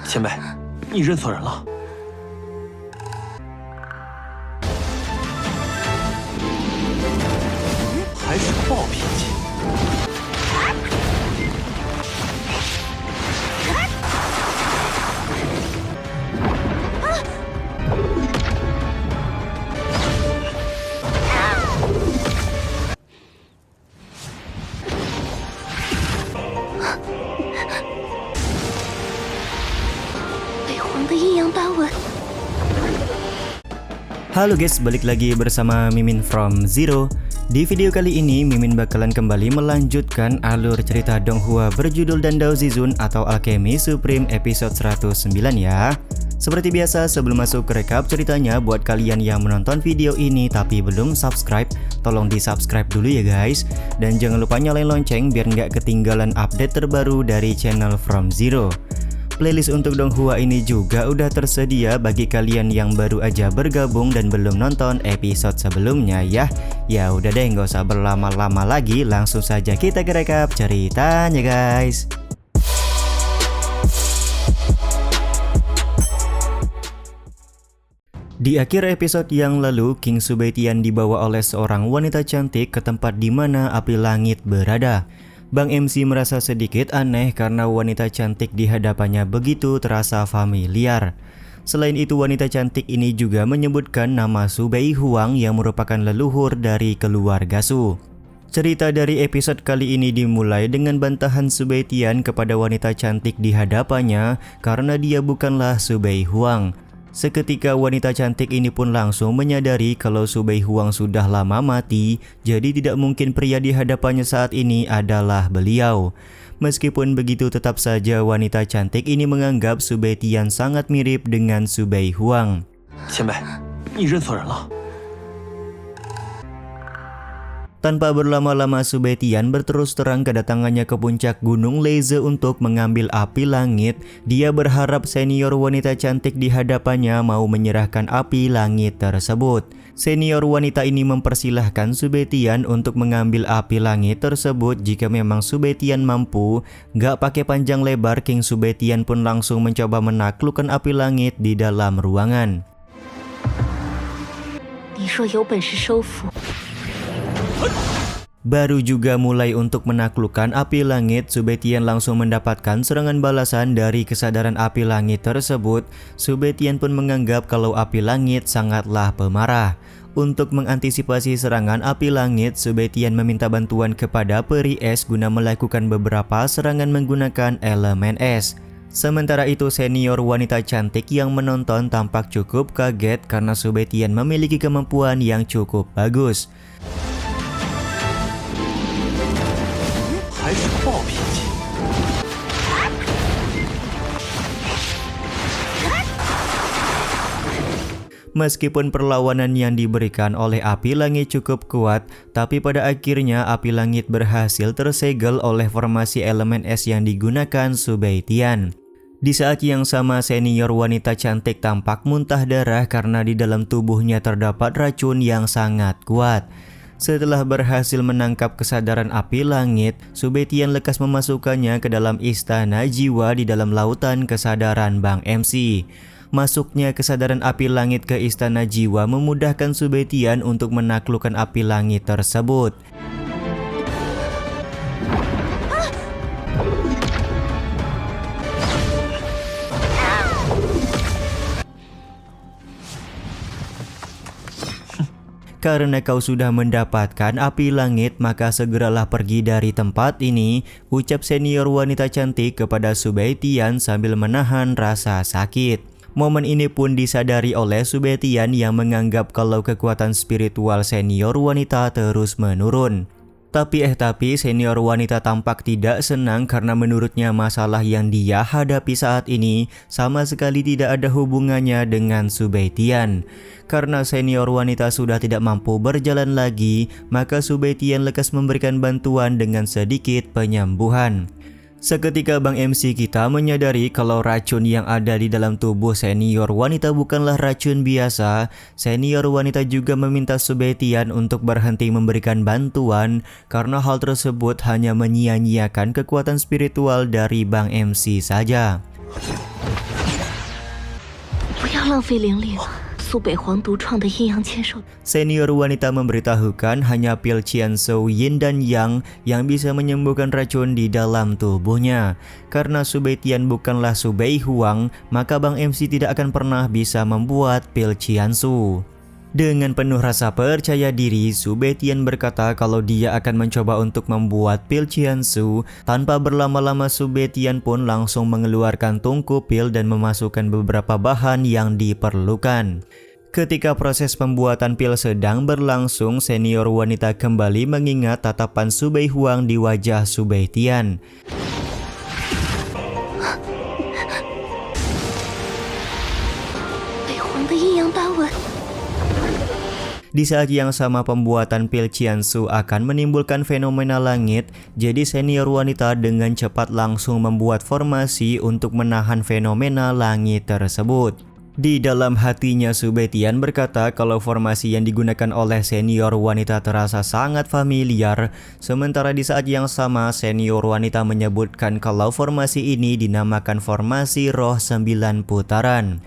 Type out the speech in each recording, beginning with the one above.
前辈，你认错人了。还是暴脾气。北皇的阴阳八纹。 Halo guys, balik lagi bersama Mimin from Zero. Di video kali ini, Mimin bakalan kembali melanjutkan alur cerita Donghua berjudul Dandao Zizun atau Alchemy Supreme episode 109 ya. Seperti biasa, sebelum masuk ke rekap ceritanya, buat kalian yang menonton video ini tapi belum subscribe, tolong di subscribe dulu ya guys. Dan jangan lupa nyalain lonceng biar nggak ketinggalan update terbaru dari channel From Zero. Playlist untuk Donghua ini juga udah tersedia bagi kalian yang baru aja bergabung dan belum nonton episode sebelumnya ya. Ya udah deh, nggak usah berlama-lama lagi, langsung saja kita ke rekap ceritanya guys. Di akhir episode yang lalu, King Subaitian dibawa oleh seorang wanita cantik ke tempat di mana api langit berada. Bang MC merasa sedikit aneh karena wanita cantik di hadapannya begitu terasa familiar. Selain itu, wanita cantik ini juga menyebutkan nama Su Beihuang yang merupakan leluhur dari keluarga Su. Cerita dari episode kali ini dimulai dengan bantahan Subaitian kepada wanita cantik di hadapannya karena dia bukanlah Su Beihuang. Seketika wanita cantik ini pun langsung menyadari kalau Su Beihuang sudah lama mati, jadi tidak mungkin pria di hadapannya saat ini adalah beliau. Meskipun begitu, tetap saja wanita cantik ini menganggap Subaitian sangat mirip dengan Su Beihuang. 前辈，你认错人了。 Tanpa berlama-lama, Subaitian berterus terang kedatangannya ke puncak Gunung Leize untuk mengambil api langit. Dia berharap senior wanita cantik di hadapannya mau menyerahkan api langit tersebut. Senior wanita ini mempersilahkan Subaitian untuk mengambil api langit tersebut jika memang Subaitian mampu. Gak pakai panjang lebar, King Subaitian pun langsung mencoba menaklukkan api langit di dalam ruangan. 你若有本事收服。 Baru juga mulai untuk menaklukkan api langit, Subaitian langsung mendapatkan serangan balasan dari kesadaran api langit tersebut. Subaitian pun menganggap kalau api langit sangatlah pemarah. Untuk mengantisipasi serangan api langit, Subaitian meminta bantuan kepada peri es guna melakukan beberapa serangan menggunakan elemen es. Sementara itu, senior wanita cantik yang menonton tampak cukup kaget karena Subaitian memiliki kemampuan yang cukup bagus. 还是暴脾气。 Meskipun perlawanan yang diberikan oleh api langit cukup kuat, tapi pada akhirnya api langit berhasil tersegel oleh formasi elemen es yang digunakan Subaitian. Di saat yang sama, senior wanita cantik tampak muntah darah karena di dalam tubuhnya terdapat racun yang sangat kuat. Setelah berhasil menangkap kesadaran api langit, Subaitian lekas memasukkannya ke dalam istana jiwa di dalam lautan kesadaran Bang MC. Masuknya kesadaran api langit ke istana jiwa memudahkan Subaitian untuk menaklukkan api langit tersebut. Karena kau sudah mendapatkan api langit, maka segeralah pergi dari tempat ini, ucap senior wanita cantik kepada Subaitian sambil menahan rasa sakit. Momen ini pun disadari oleh Subaitian yang menganggap kalau kekuatan spiritual senior wanita terus menurun. Tapi senior wanita tampak tidak senang karena menurutnya masalah yang dia hadapi saat ini sama sekali tidak ada hubungannya dengan Subaitian. Karena senior wanita sudah tidak mampu berjalan lagi, maka Subaitian lekas memberikan bantuan dengan sedikit penyembuhan. Seketika Bang MC kita menyadari kalau racun yang ada di dalam tubuh senior wanita bukanlah racun biasa. Senior wanita juga meminta Subaitian untuk berhenti memberikan bantuan karena hal tersebut hanya menyia-nyiakan kekuatan spiritual dari Bang MC saja. 浪费灵力了。苏北皇独创的阴阳千手， Senior wanita memberitahukan hanya pil Qianzhou Yin dan Yang yang bisa menyembuhkan racun di dalam tubuhnya. Karena Su Beitian bukanlah Su Bei Huang, maka Bang MC tidak akan pernah bisa membuat pil Qianzhou. Dengan penuh rasa percaya diri, Su Beitian berkata kalau dia akan mencoba untuk membuat pil Qianzhou. Tanpa berlama-lama, Su Beitian pun langsung mengeluarkan tungku pil dan memasukkan beberapa bahan yang diperlukan. Ketika proses pembuatan pil sedang berlangsung, senior wanita kembali mengingat tatapan Su Bei Huang di wajah Su Beitian. Di saat yang sama pembuatan pil Qianzhou akan menimbulkan fenomena langit, jadi senior wanita dengan cepat langsung membuat formasi untuk menahan fenomena langit tersebut. Di dalam hatinya Su Beitian berkata kalau formasi yang digunakan oleh senior wanita terasa sangat familiar, sementara di saat yang sama senior wanita menyebutkan kalau formasi ini dinamakan formasi roh 9 putaran.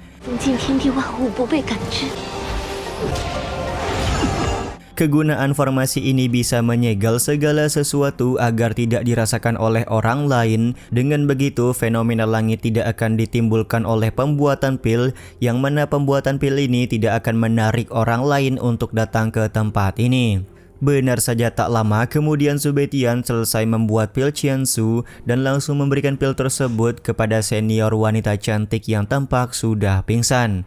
Kegunaan formasi ini bisa menyegel segala sesuatu agar tidak dirasakan oleh orang lain. Dengan begitu, fenomena langit tidak akan ditimbulkan oleh pembuatan pil, yang mana pembuatan pil ini tidak akan menarik orang lain untuk datang ke tempat ini. Benar saja, tak lama kemudian Su Beitian selesai membuat pil Qianzhou dan langsung memberikan pil tersebut kepada senior wanita cantik yang tampak sudah pingsan.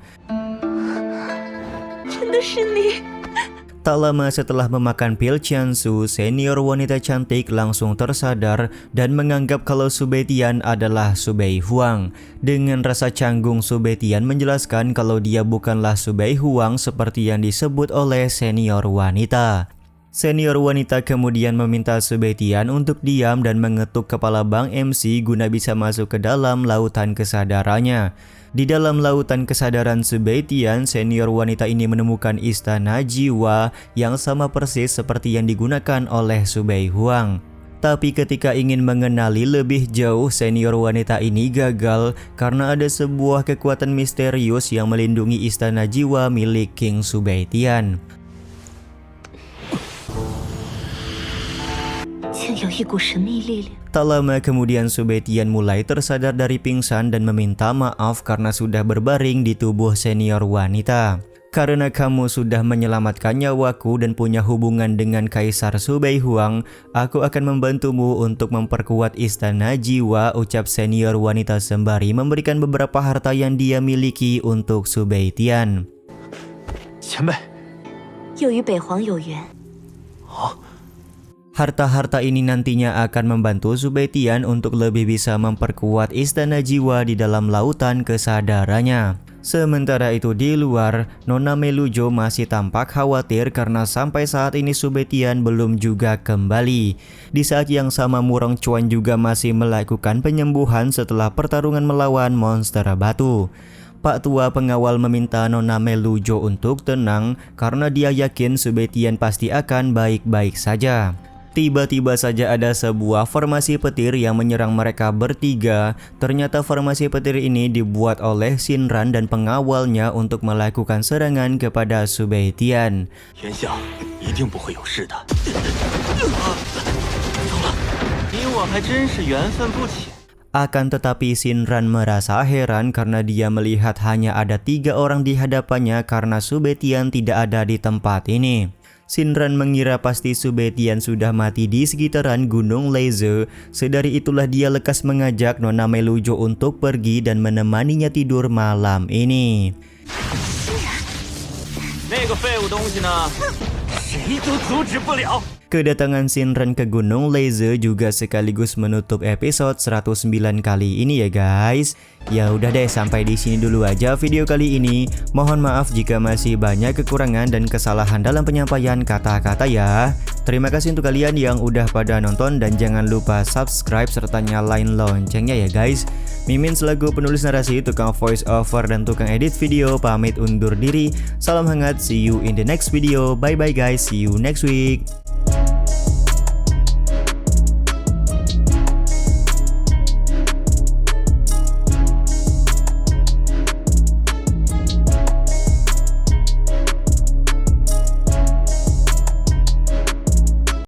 Tak lama setelah memakan pil Qianzhou, senior wanita cantik langsung tersadar dan menganggap kalau Su Beitian adalah Su Bei Huang. Dengan rasa canggung, Su Beitian menjelaskan kalau dia bukanlah Su Bei Huang seperti yang disebut oleh senior wanita. Senior wanita kemudian meminta Su Beitian untuk diam dan mengetuk kepala Bang MC guna bisa masuk ke dalam lautan kesadarannya. Di dalam lautan kesadaran Su Beitian, senior wanita ini menemukan istana jiwa yang sama persis seperti yang digunakan oleh Su Bei Huang. Tapi ketika ingin mengenali lebih jauh, senior wanita ini gagal karena ada sebuah kekuatan misterius yang melindungi istana jiwa milik King Su Beitian. Tak lama kemudian Su Beitian mulai tersadar dari pingsan dan meminta maaf karena sudah berbaring di tubuh senior wanita. Karena kamu sudah menyelamatkan nyawaku dan punya hubungan dengan Kaisar Su Bei Huang, aku akan membantumu untuk memperkuat istana jiwa, ucap senior wanita sembari memberikan beberapa harta yang dia miliki untuk Su Beitian. Harta-harta ini nantinya akan membantu Su Beitian untuk lebih bisa memperkuat istana jiwa di dalam lautan kesadarannya. Sementara itu di luar, Nona Melujo masih tampak khawatir karena sampai saat ini Su Beitian belum juga kembali. Di saat yang sama Murong Chuan juga masih melakukan penyembuhan setelah pertarungan melawan monster batu. Pak Tua pengawal meminta Nona Melujo untuk tenang karena dia yakin Su Beitian pasti akan baik-baik saja. Tiba-tiba saja ada sebuah formasi petir yang menyerang mereka bertiga. Ternyata formasi petir ini dibuat oleh Shinran dan pengawalnya untuk melakukan serangan kepada Su Beitian. Akan tetapi Shinran merasa heran karena dia melihat hanya ada 3 orang di hadapannya karena Su Beitian tidak ada di tempat ini. Shinran mengira pasti Su Beitian sudah mati di sekitaran Gunung Leize. Sedari itulah dia lekas mengajak Nona Melujo untuk pergi dan menemaninya tidur malam ini. Kedatangan Shinran ke Gunung Leize juga sekaligus menutup episode 109 kali ini ya guys. Ya udah deh, sampai di sini dulu aja video kali ini. Mohon maaf jika masih banyak kekurangan dan kesalahan dalam penyampaian kata-kata ya. Terima kasih untuk kalian yang udah pada nonton dan jangan lupa subscribe serta nyalain loncengnya ya guys. Mimin selaku penulis narasi, tukang voice over dan tukang edit video pamit undur diri. Salam hangat, see you in the next video. Bye bye guys, see you next week.